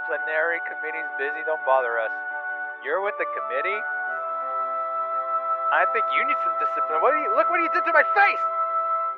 disciplinary committee's busy, don't bother us. You're with the committee? I think you need some discipline. Look what you did to my face!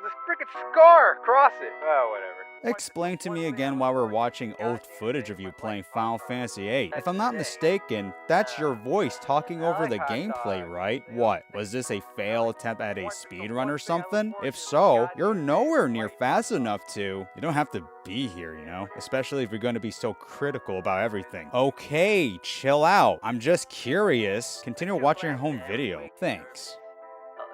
This freaking scar across it. Oh, whatever. Explain to me again why we're watching old footage of you playing Final Fantasy VIII. If I'm not mistaken, that's your voice talking over the gameplay, right? What, was this a fail attempt at a speedrun or something? If so, you're nowhere near fast enough to. You don't have to be here, you know? Especially if you're going to be so critical about everything. Okay, chill out. I'm just curious. Continue watching your home video. Thanks.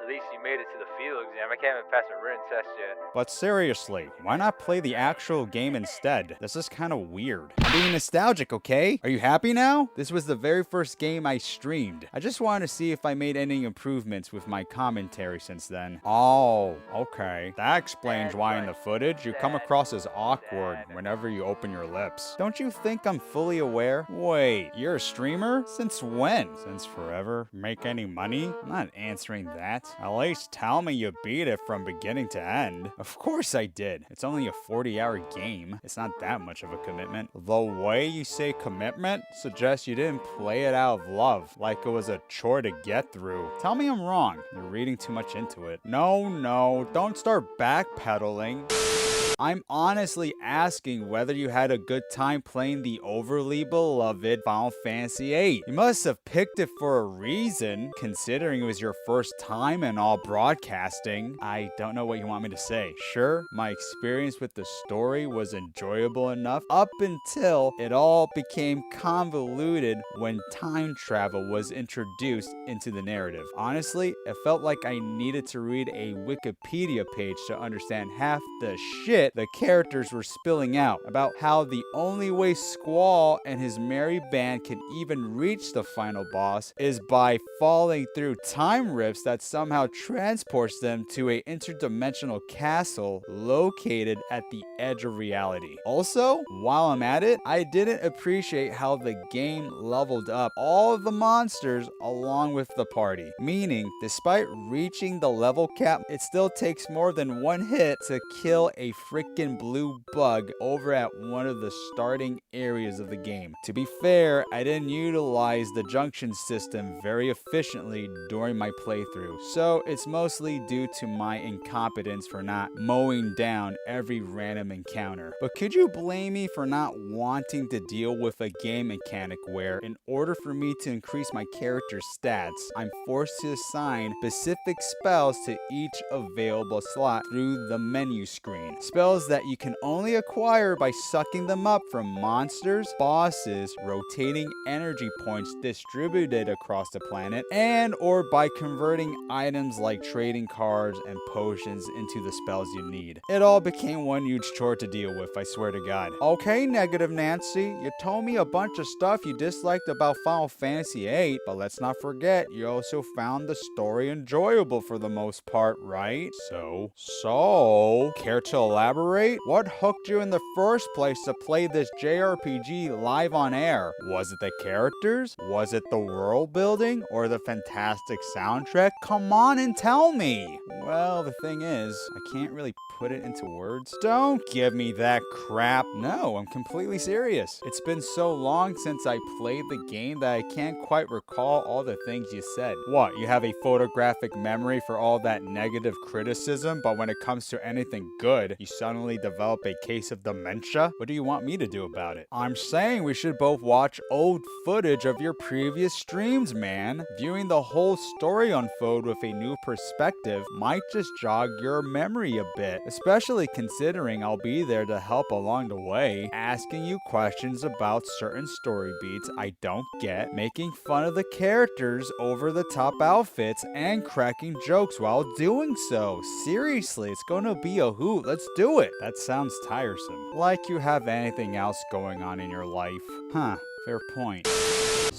At least you made it to the field exam. I can't even pass a written test yet. But seriously, why not play the actual game instead? This is kind of weird. I'm being nostalgic, okay? Are you happy now? This was the very first game I streamed. I just wanted to see if I made any improvements with my commentary since then. Oh, okay. That explains why in the footage you come across as awkward whenever you open your lips. Don't you think I'm fully aware? Wait, you're a streamer? Since when? Since forever? Make any money? I'm not answering that. At least tell me you beat it from beginning to end. Of course I did. It's only a 40-hour game. It's not that much of a commitment. The way you say commitment suggests you didn't play it out of love, like it was a chore to get through. Tell me I'm wrong. You're reading too much into it. No, don't start backpedaling. I'm honestly asking whether you had a good time playing the overly beloved Final Fantasy VIII. You must have picked it for a reason, considering it was your first time in all broadcasting. I don't know what you want me to say. Sure, my experience with the story was enjoyable enough up until it all became convoluted when time travel was introduced into the narrative. Honestly, it felt like I needed to read a Wikipedia page to understand half the shit the characters were spilling out about how the only way Squall and his merry band can even reach the final boss is by falling through time rifts that somehow transports them to a interdimensional castle located at the edge of reality. Also, while I'm at it, I didn't appreciate how the game leveled up all of the monsters along with the party. Meaning, despite reaching the level cap, it still takes more than one hit to kill a freaking blue bug over at one of the starting areas of the game. To be fair, I didn't utilize the junction system very efficiently during my playthrough, so it's mostly due to my incompetence for not mowing down every random encounter. But could you blame me for not wanting to deal with a game mechanic where, in order for me to increase my character's stats, I'm forced to assign specific spells to each available slot through the menu screen? Spells that you can only acquire by sucking them up from monsters, bosses, rotating energy points distributed across the planet, and or by converting items like trading cards and potions into the spells you need. It all became one huge chore to deal with, I swear to God. Okay, Negative Nancy, you told me a bunch of stuff you disliked about Final Fantasy VIII, but let's not forget, you also found the story enjoyable for the most part, right? So, care to elaborate? What hooked you in the first place to play this JRPG live on air? Was it the characters? Was it the world building? Or the fantastic soundtrack? Come on and tell me! Well, the thing is, I can't really put it into words. Don't give me that crap. No, I'm completely serious. It's been so long since I played the game that I can't quite recall all the things you said. What, you have a photographic memory for all that negative criticism, but when it comes to anything good, you suddenly develop a case of dementia? What do you want me to do about it? I'm saying we should both watch old footage of your previous streams, man. Viewing the whole story unfold with a new perspective might just jog your memory a bit, especially considering I'll be there to help along the way, asking you questions about certain story beats I don't get, making fun of the characters' over-the-top outfits, and cracking jokes while doing so. Seriously, it's gonna be a hoot. Let's do it. That sounds tiresome. Like you have anything else going on in your life. Huh, fair point.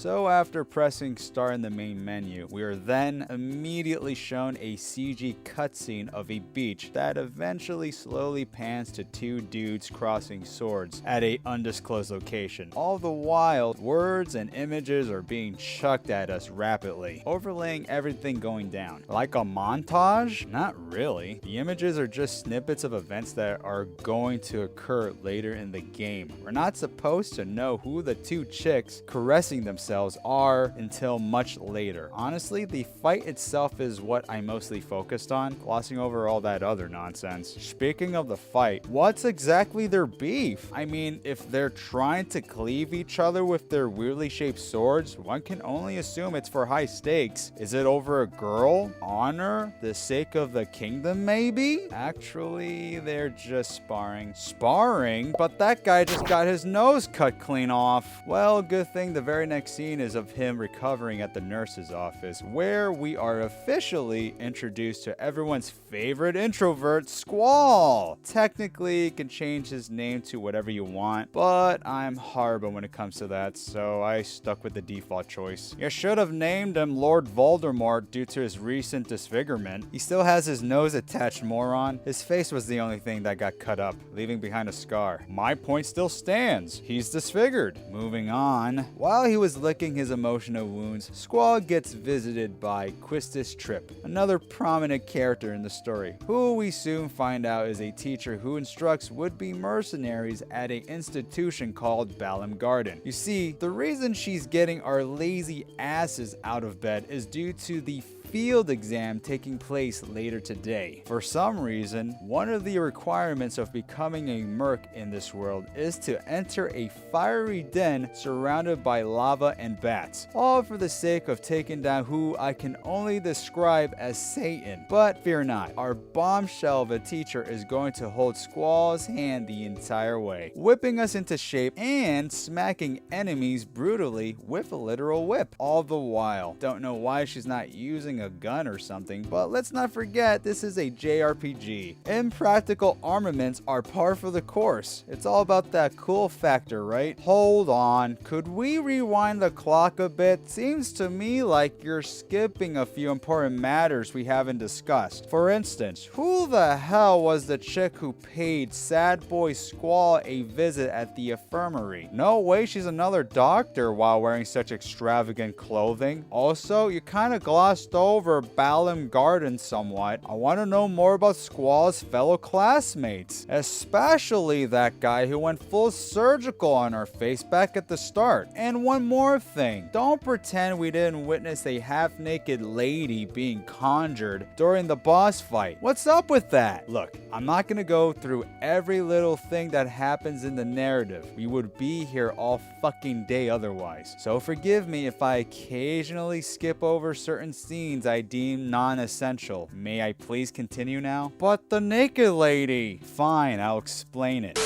So after pressing start in the main menu, we are then immediately shown a CG cutscene of a beach that eventually slowly pans to two dudes crossing swords at a undisclosed location. All the while, words and images are being chucked at us rapidly, overlaying everything going down. Like a montage? Not really. The images are just snippets of events that are going to occur later in the game. We're not supposed to know who the two chicks caressing themselves are until much later. Honestly, the fight itself is what I mostly focused on, glossing over all that other nonsense. Speaking of the fight, what's exactly their beef? I mean, if they're trying to cleave each other with their weirdly shaped swords, one can only assume it's for high stakes. Is it over a girl? Honor? The sake of the kingdom, maybe? Actually, they're just sparring. Sparring? But that guy just got his nose cut clean off. Well, good thing the very next scene is of him recovering at the nurse's office, where we are officially introduced to everyone's favorite introvert, Squall. Technically, you can change his name to whatever you want, but I'm horrible when it comes to that, so I stuck with the default choice. You should have named him Lord Voldemort due to his recent disfigurement. He still has his nose attached, moron. His face was the only thing that got cut up, leaving behind a scar. My point still stands. He's disfigured. Moving on. While he was licking his emotional wounds, Squall gets visited by Quistis Tripp, another prominent character in the story, who we soon find out is a teacher who instructs would-be mercenaries at an institution called Balam Garden. You see, the reason she's getting our lazy asses out of bed is due to the field exam taking place later today. For some reason, one of the requirements of becoming a merc in this world is to enter a fiery den surrounded by lava and bats, all for the sake of taking down who I can only describe as Satan. But fear not, our bombshell of a teacher is going to hold Squall's hand the entire way, whipping us into shape and smacking enemies brutally with a literal whip. All the while, don't know why she's not using a gun or something, but let's not forget this is a JRPG. Impractical armaments are par for the course. It's all about that cool factor, right? Hold on, could we rewind the clock a bit? Seems to me like you're skipping a few important matters we haven't discussed. For instance, who the hell was the chick who paid sad boy Squall a visit at the infirmary? No way she's another doctor while wearing such extravagant clothing. Also, you kind of glossed over Balam Garden somewhat. I want to know more about Squall's fellow classmates, especially that guy who went full surgical on our face back at the start. And one more thing, don't pretend we didn't witness a half-naked lady being conjured during the boss fight. What's up with that? Look, I'm not gonna go through every little thing that happens in the narrative. We would be here all fucking day otherwise. So forgive me if I occasionally skip over certain scenes I deem non-essential. May I please continue now? But the naked lady! Fine, I'll explain it.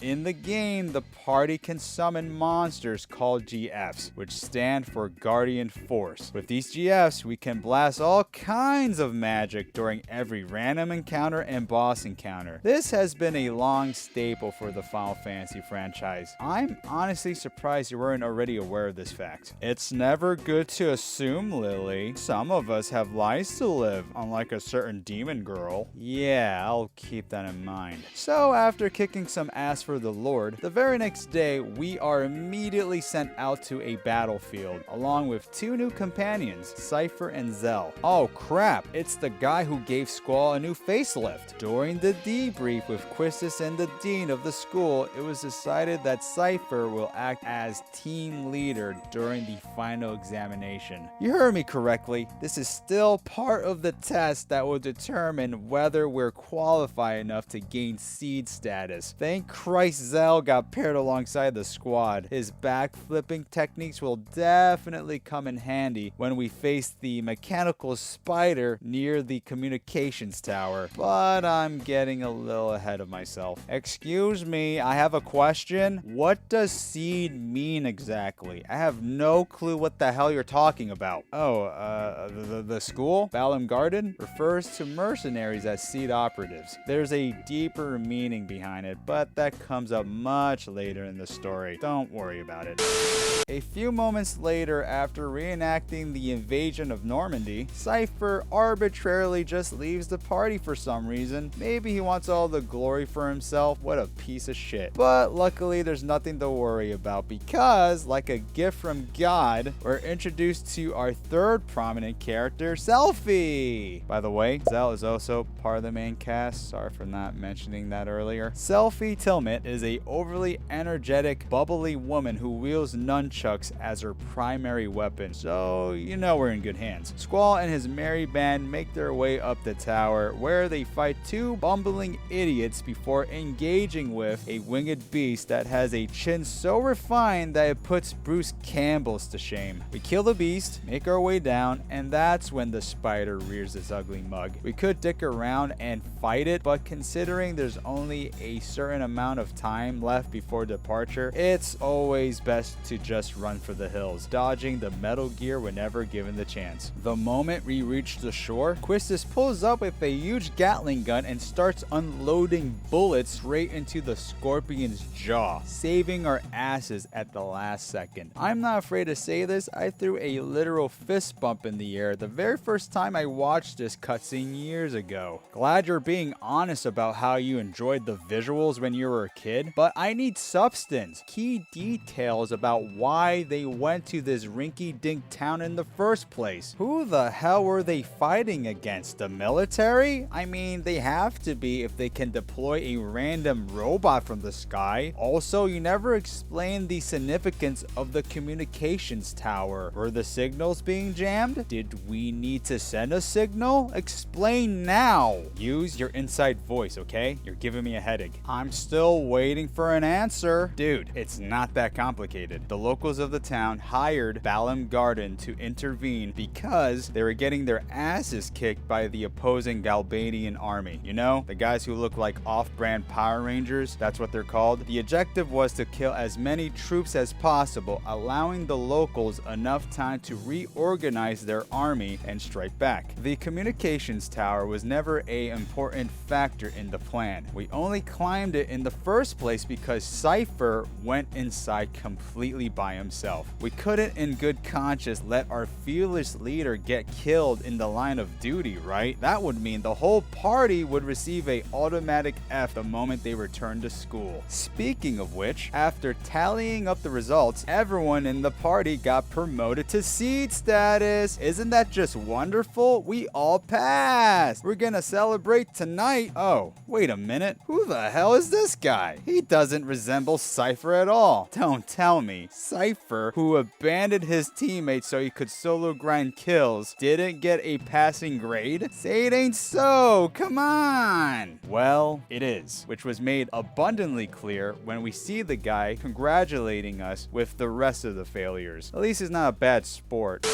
In the game, the party can summon monsters called GFs, which stand for Guardian Force. With these GFs, we can blast all kinds of magic during every random encounter and boss encounter. This has been a long staple for the Final Fantasy franchise. I'm honestly surprised you weren't already aware of this fact. It's never good to assume, Lily. Some of us have lives to live, unlike a certain demon girl. Yeah, I'll keep that in mind. So after kicking some ass for the Lord, the very next day we are immediately sent out to a battlefield along with two new companions, Cypher and Zell. Oh crap, it's the guy who gave Squall a new facelift. During the debrief with Quistis and the dean of the school, it was decided that Cypher will act as team leader during the final examination. You heard me correctly, this is still part of the test that will determine whether we're qualified enough to gain seed status. Thank Christ Zell got paired alongside the squad. His backflipping techniques will definitely come in handy when we face the mechanical spider near the communications tower. But I'm getting a little ahead of myself. Excuse me, I have a question. What does seed mean exactly? I have no clue what the hell you're talking about. Oh, the school? Balam Garden? Refers to mercenaries as seed operatives. There's a deeper meaning behind it, but that comes up much later in the story. Don't worry about it. A few moments later, after reenacting the invasion of Normandy, Cypher arbitrarily just leaves the party for some reason. Maybe he wants all the glory for himself. What a piece of shit. But luckily, there's nothing to worry about because, like a gift from God, we're introduced to our third prominent character, Selfie. By the way, Zell is also part of the main cast. Sorry for not mentioning that earlier. Selfie Tilmit is a overly energetic, bubbly woman who wields nunchucks as her primary weapon, so you know we're in good hands. Squall and his merry band make their way up the tower, where they fight two bumbling idiots before engaging with a winged beast that has a chin so refined that it puts Bruce Campbell's to shame. We kill the beast, make our way down, and that's when the spider rears its ugly mug. We could dick around and fight it, but considering there's only a certain amount of time left before departure, it's always best to just run for the hills, dodging the Metal Gear whenever given the chance. The moment we reach the shore, Quistis pulls up with a huge Gatling gun and starts unloading bullets straight into the Scorpion's jaw, saving our asses at the last second. I'm not afraid to say this, I threw a literal fist bump in the air the very first time I watched this cutscene years ago. Glad you're being honest about how you enjoyed the visuals when you were a kid, but I need substance, key details about why they went to this rinky-dink town in the first place. Who the hell were they fighting against? The military? I mean, they have to be if they can deploy a random robot from the sky. Also, you never explained the significance of the communications tower. Were the signals being jammed? Did we need to send a signal? Explain now. Use your inside voice, okay? You're giving me a headache. I'm still waiting for an answer. Dude, it's not that complicated. The locals of the town hired Balam Garden to intervene because they were getting their asses kicked by the opposing Galbanian army. You know, the guys who look like off-brand Power Rangers, that's what they're called. The objective was to kill as many troops as possible, allowing the locals enough time to reorganize their army and strike back. The communications tower was never an important factor in the plan. We only climbed it in the first place because Cypher went inside completely by himself. We couldn't in good conscience let our fearless leader get killed in the line of duty, right? That would mean the whole party would receive a automatic F the moment they returned to school. Speaking of which, after tallying up the results, everyone in the party got promoted to seed status. Isn't that just wonderful? We all passed. We're gonna celebrate tonight. Oh, wait a minute. Who the hell is this guy? He doesn't resemble Cypher at all. Don't tell me. Cypher, who abandoned his teammates so he could solo grind kills, didn't get a passing grade? Say it ain't so. Come on. Well, it is, which was made abundantly clear when we see the guy congratulating us with the rest of the failures. At least he's not a bad sport.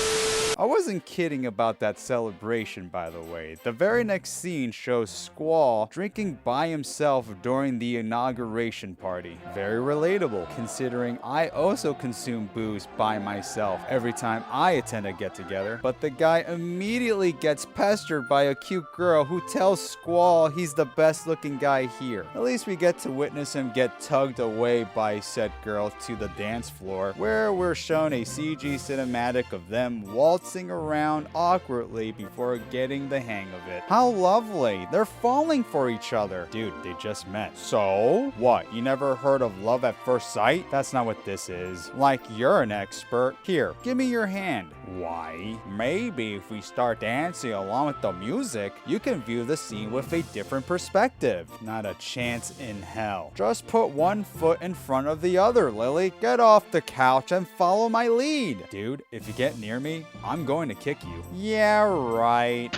I wasn't kidding about that celebration, by the way. The very next scene shows Squall drinking by himself during the inauguration party. Very relatable, considering I also consume booze by myself every time I attend a get-together. But the guy immediately gets pestered by a cute girl who tells Squall he's the best-looking guy here. At least we get to witness him get tugged away by said girl to the dance floor, where we're shown a CG cinematic of them waltzing around awkwardly before getting the hang of it. How lovely. They're falling for each other. Dude, they just met. So? What? You never heard of love at first sight? That's not what this is. Like you're an expert. Here, give me your hand. Why? Maybe if we start dancing along with the music, you can view the scene with a different perspective. Not a chance in hell. Just put one foot in front of the other, Lily. Get off the couch and follow my lead. Dude, if you get near me, I'm going to kick you. Yeah, right.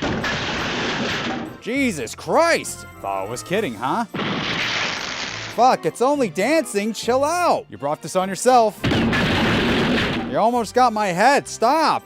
Jesus Christ! Thought I was kidding, huh? Fuck, it's only dancing. Chill out. You brought this on yourself. You almost got my head. Stop.